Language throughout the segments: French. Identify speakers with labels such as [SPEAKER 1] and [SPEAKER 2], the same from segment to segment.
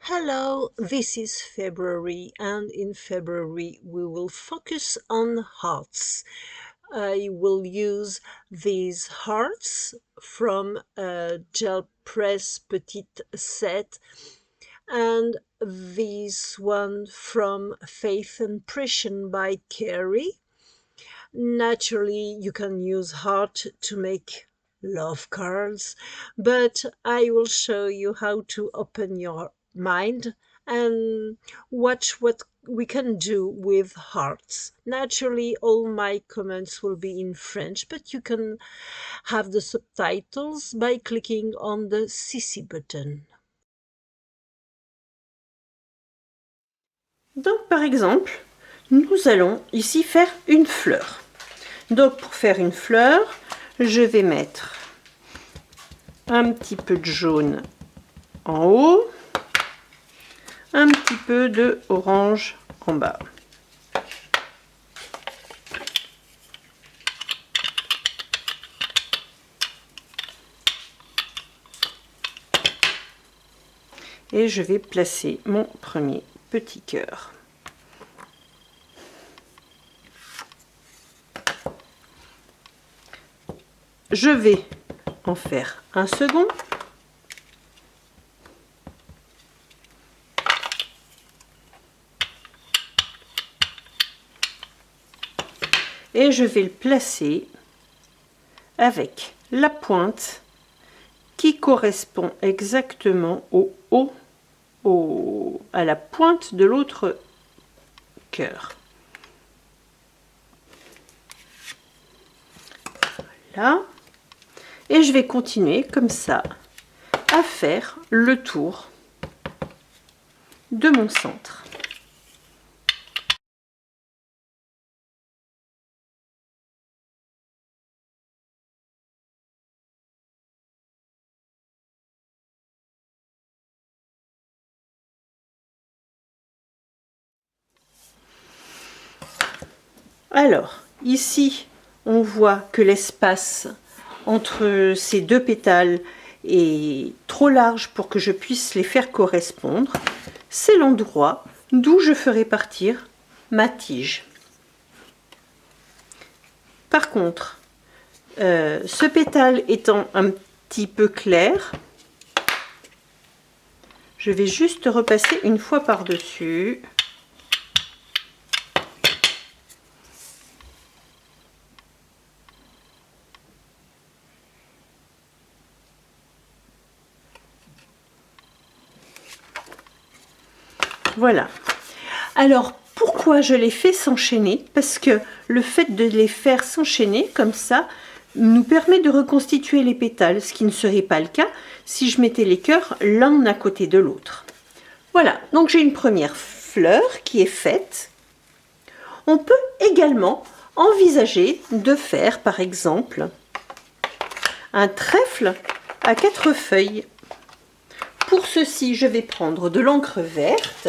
[SPEAKER 1] Hello, this is February, and in February we will focus on hearts. I will use these hearts from a Gel Press Petite set and this one from Faith and Pression by Carrie. Naturally, you can use heart to make love cards, but I will show you how to open your mind and watch what we can do with hearts. Naturally, all my comments will be in French, but you can have the subtitles by clicking on the CC button.
[SPEAKER 2] Donc par exemple, nous allons ici faire une fleur. Donc pour faire une fleur, je vais mettre un petit peu de jaune en haut, un petit peu de orange en bas. Et je vais placer mon premier petit cœur. Je vais en faire un second. Et je vais le placer avec la pointe qui correspond exactement au haut, à la pointe de l'autre cœur. Voilà. Et je vais continuer comme ça à faire le tour de mon centre. Alors, ici, on voit que l'espace entre ces deux pétales est trop large pour que je puisse les faire correspondre. C'est l'endroit d'où je ferai partir ma tige. Par contre, ce pétale étant un petit peu clair, je vais juste repasser une fois par-dessus. Voilà. Alors, pourquoi je les fais s'enchaîner? Parce que le fait de les faire s'enchaîner comme ça nous permet de reconstituer les pétales, ce qui ne serait pas le cas si je mettais les cœurs l'un à côté de l'autre. Voilà, donc j'ai une première fleur qui est faite. On peut également envisager de faire, par exemple, un trèfle à 4 feuilles. Pour ceci, je vais prendre de l'encre verte.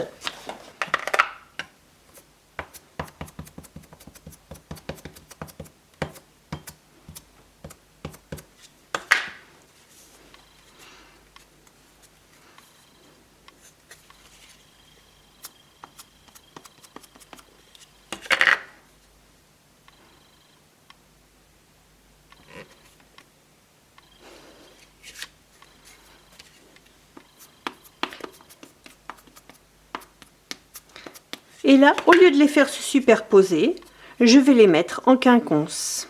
[SPEAKER 2] Et là, au lieu de les faire se superposer, je vais les mettre en quinconce.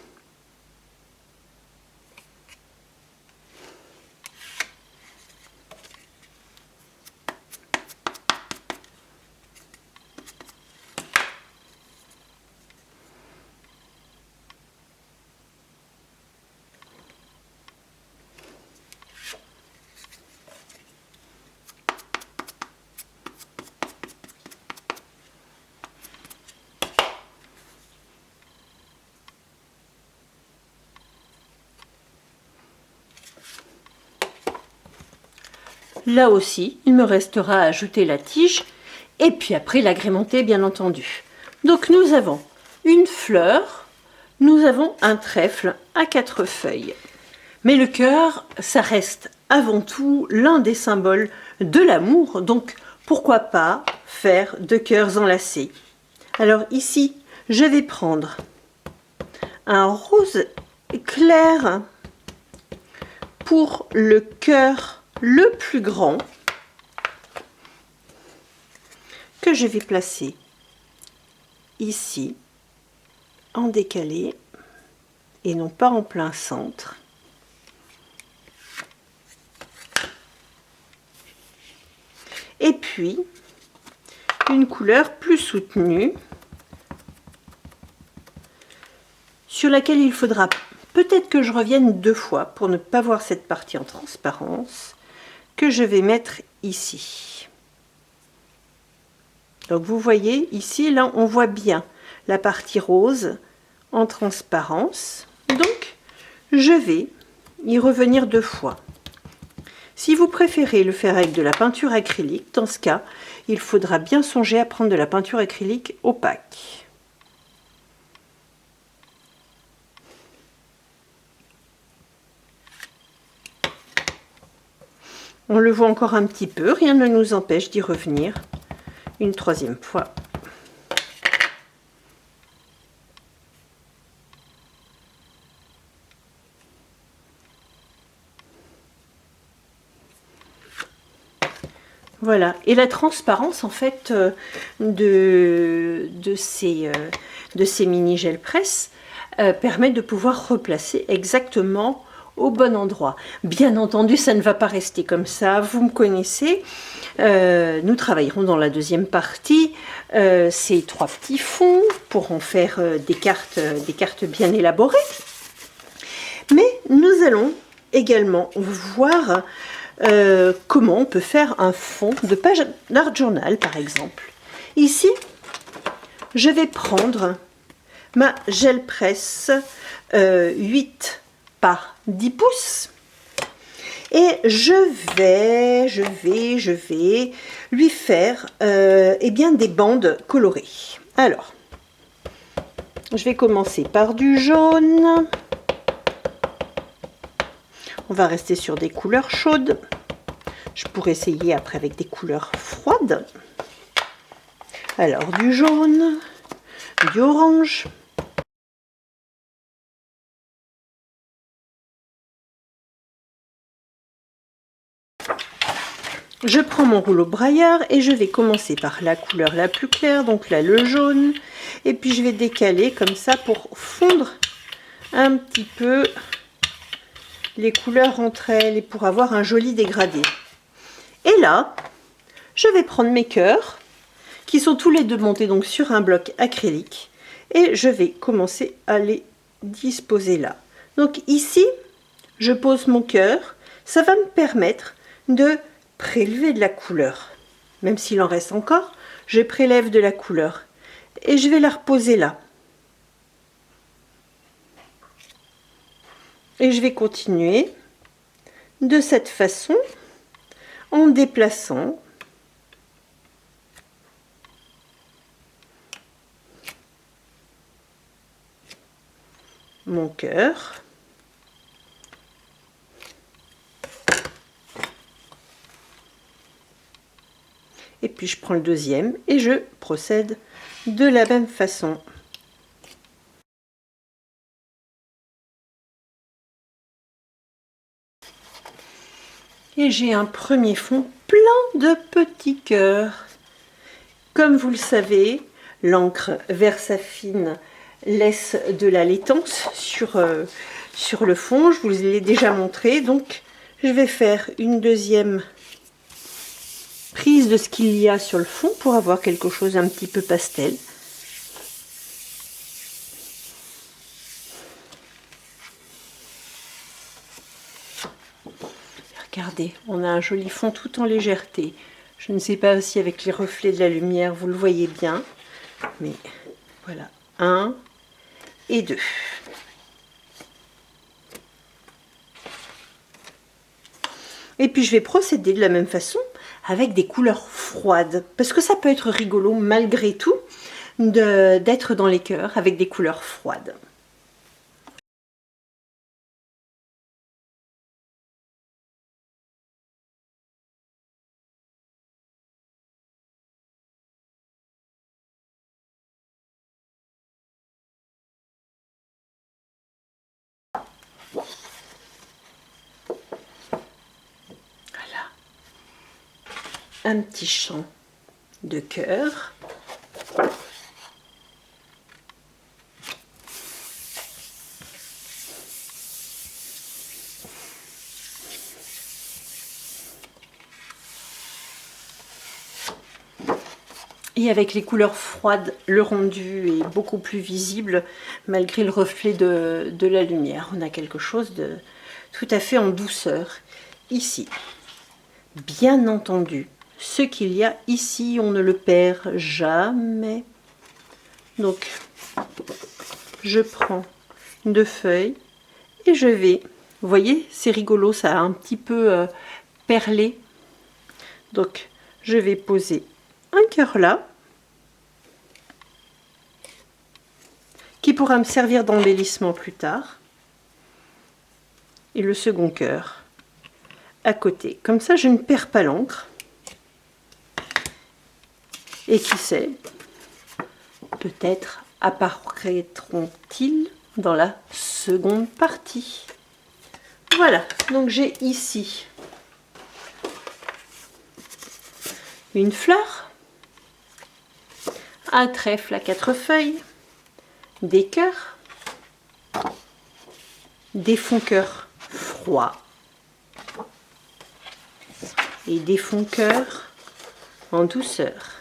[SPEAKER 2] Là aussi, il me restera à ajouter la tige et puis après l'agrémenter bien entendu. Donc nous avons une fleur, nous avons un trèfle à 4 feuilles. Mais le cœur, ça reste avant tout l'un des symboles de l'amour, donc pourquoi pas faire 2 cœurs enlacés. Alors ici, je vais prendre un rose clair pour le cœur le plus grand que je vais placer ici en décalé et non pas en plein centre. Et puis une couleur plus soutenue sur laquelle il faudra peut-être que je revienne 2 fois pour ne pas voir cette partie en transparence que je vais mettre ici. Donc vous voyez ici, là on voit bien la partie rose en transparence. Donc je vais y revenir 2 fois. Si vous préférez le faire avec de la peinture acrylique, dans ce cas, il faudra bien songer à prendre de la peinture acrylique opaque. On le voit encore un petit peu, rien ne nous empêche d'y revenir une 3e fois. Voilà, et la transparence en fait de ces mini gel presse permet de pouvoir replacer exactement au bon endroit. Bien entendu, ça ne va pas rester comme ça, vous me connaissez. Nous travaillerons dans la 2e partie ces 3 petits fonds pour en faire des cartes bien élaborées. Mais nous allons également voir comment on peut faire un fond de page d'art journal par exemple. Ici, je vais prendre ma gel presse 8 par 10 pouces et je vais lui faire eh bien, des bandes colorées. Alors, je vais commencer par du jaune. On va rester sur des couleurs chaudes. Je pourrais essayer après avec des couleurs froides. Alors du jaune, du orange. Je prends mon rouleau braillard et je vais commencer par la couleur la plus claire, donc là le jaune. Et puis je vais décaler comme ça pour fondre un petit peu les couleurs entre elles et pour avoir un joli dégradé. Et là, je vais prendre mes cœurs qui sont tous les deux montés donc sur un bloc acrylique et je vais commencer à les disposer là. Donc ici, je pose mon cœur, ça va me permettre de prélever de la couleur. Même s'il en reste encore, je prélève de la couleur et je vais la reposer là. Et je vais continuer de cette façon en déplaçant mon cœur. Et puis je prends le deuxième et je procède de la même façon. Et j'ai un premier fond plein de petits cœurs. Comme vous le savez, l'encre Versafine laisse de la laitance sur le fond. Je vous l'ai déjà montré. Donc, je vais faire une deuxième prise de ce qu'il y a sur le fond pour avoir quelque chose un petit peu pastel. Regardez, on a un joli fond tout en légèreté. Je ne sais pas si avec les reflets de la lumière vous le voyez bien, mais voilà, 1 et 2. Et puis je vais procéder de la même façon avec des couleurs froides, parce que ça peut être rigolo malgré tout d'être dans les cœurs avec des couleurs froides. Voilà. Un petit champ de cœur. Et avec les couleurs froides, le rendu est beaucoup plus visible malgré le reflet de la lumière. On a quelque chose de tout à fait en douceur ici. Bien entendu, ce qu'il y a ici, on ne le perd jamais. Donc, je prends 2 feuilles et je vais... Vous voyez, c'est rigolo, ça a un petit peu perlé. Donc, je vais poser un cœur là, qui pourra me servir d'embellissement plus tard. Et le second cœur à côté. Comme ça, je ne perds pas l'encre. Et qui sait, peut-être apparaîtront-ils dans la seconde partie. Voilà, donc j'ai ici une fleur, un trèfle à 4 feuilles, des cœurs, des fonds cœurs froids et des fonds cœurs en douceur.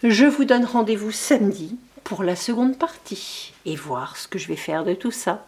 [SPEAKER 2] Je vous donne rendez-vous samedi pour la seconde partie et voir ce que je vais faire de tout ça.